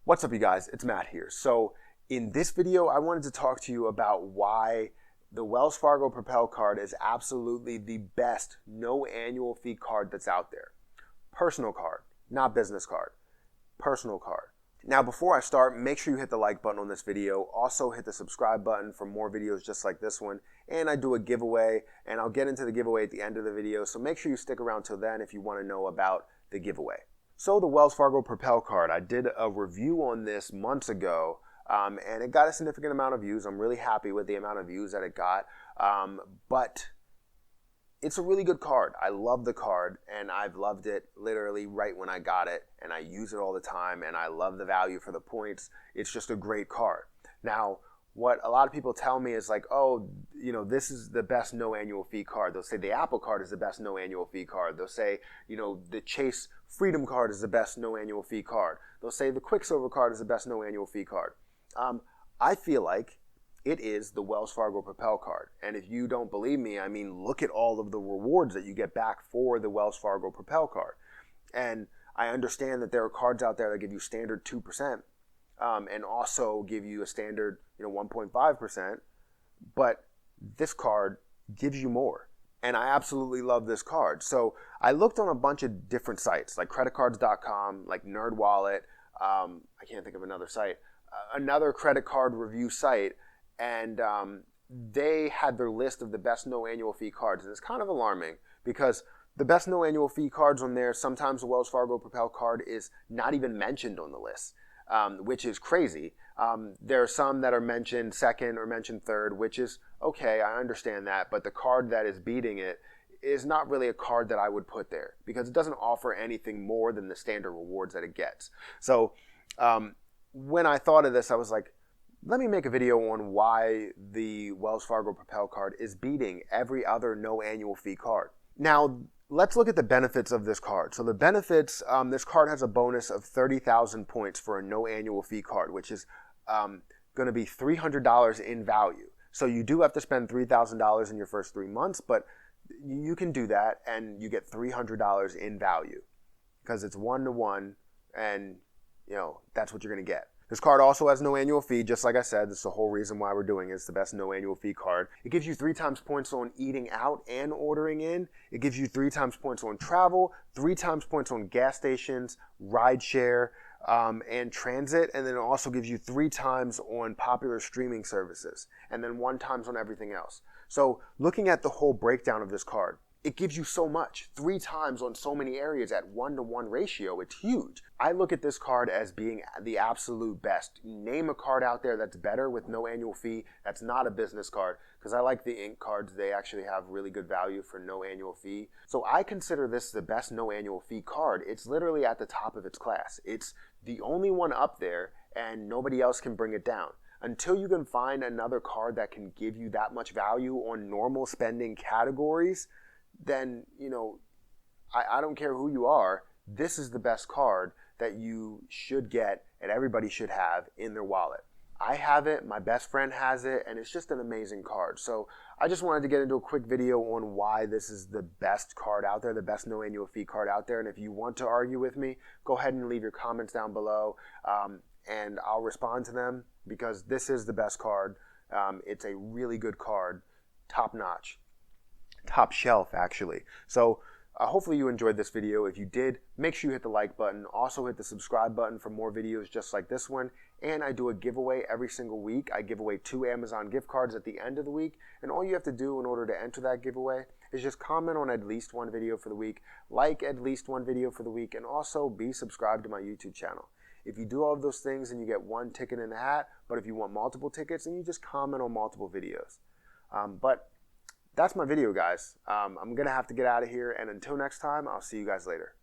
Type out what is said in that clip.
What's up, you guys? It's Matt here. So in this video, I wanted to talk to you about why the Wells Fargo Propel card is absolutely the best no annual fee card that's out there. Personal card, not business card. Personal card. Now, before I start, make sure you hit the like button on this video. Also hit the subscribe button for more videos just like this one. And I do a giveaway, and I'll get into the giveaway at the end of the video. So make sure you stick around till then if you want to know about the giveaway. So the Wells Fargo Propel card, I did a review on this months ago, and it got a significant amount of views. I'm really happy with the amount of views that it got, but it's a really good card. I love the card, and I've loved it literally right when I got it, and I use it all the time, and I love the value for the points. It's just a great card. Now, what a lot of people tell me is like, oh, this is the best no annual fee card. They'll say the Apple card is the best no annual fee card. They'll say, the Chase Freedom card is the best no annual fee card. They'll say the Quicksilver card is the best no annual fee card. I feel like it is the Wells Fargo Propel card. And if you don't believe me, I mean, look at all of the rewards that you get back for the Wells Fargo Propel card. And I understand that there are cards out there that give you standard 2%. And also give you a standard 1.5%, but this card gives you more. And I absolutely love this card. So I looked on a bunch of different sites like creditcards.com, like NerdWallet, I can't think of another site, another credit card review site, and they had their list of the best no annual fee cards. And it's kind of alarming because the best no annual fee cards on there, sometimes the Wells Fargo Propel card is not even mentioned on the list. Which is crazy. There are some that are mentioned second or mentioned third, which is okay, I understand that, but the card that is beating it is not really a card that I would put there because it doesn't offer anything more than the standard rewards that it gets. So when I thought of this, I was like, let me make a video on why the Wells Fargo Propel card is beating every other no annual fee card. Now, let's look at the benefits of this card. So the benefits, this card has a bonus of 30,000 points for a no annual fee card, which is going to be $300 in value. So you do have to spend $3,000 in your first 3 months, but you can do that and you get $300 in value because it's 1-to-1 and that's what you're going to get. This card also has no annual fee, just like I said. That's the whole reason why we're doing it. It's the best no annual fee card. It gives you 3 times points on eating out and ordering in. It gives you 3 times points on travel, 3 times points on gas stations, ride share, and transit. And then it also gives you 3 times on popular streaming services, and then 1 times on everything else. So looking at the whole breakdown of this card, it gives you so much, 3 times on so many areas at 1-to-1 ratio. It's huge. I look at this card as being the absolute best. Name a card out there that's better with no annual fee. That's not a business card because I like the ink cards. They actually have really good value for no annual fee. So I consider this the best no annual fee card. It's literally at the top of its class. It's the only one up there and nobody else can bring it down. Until you can find another card that can give you that much value on normal spending categories, then, I don't care who you are, this is the best card that you should get and everybody should have in their wallet. I have it, my best friend has it, and it's just an amazing card. So I just wanted to get into a quick video on why this is the best card out there, the best no annual fee card out there. And if you want to argue with me, go ahead and leave your comments down below, and I'll respond to them because this is the best card. It's a really good card, top notch. Top shelf, actually. So hopefully you enjoyed this video. If you did, make sure you hit the like button. Also hit the subscribe button for more videos just like this one. And I do a giveaway every single week. I give away 2 Amazon gift cards at the end of the week. And all you have to do in order to enter that giveaway is just comment on at least 1 video for the week, like at least 1 video for the week, and also be subscribed to my YouTube channel. If you do all of those things, then you get 1 ticket in the hat. But if you want multiple tickets, then you just comment on multiple videos. But that's my video, guys. I'm going to have to get out of here, and until next time, I'll see you guys later.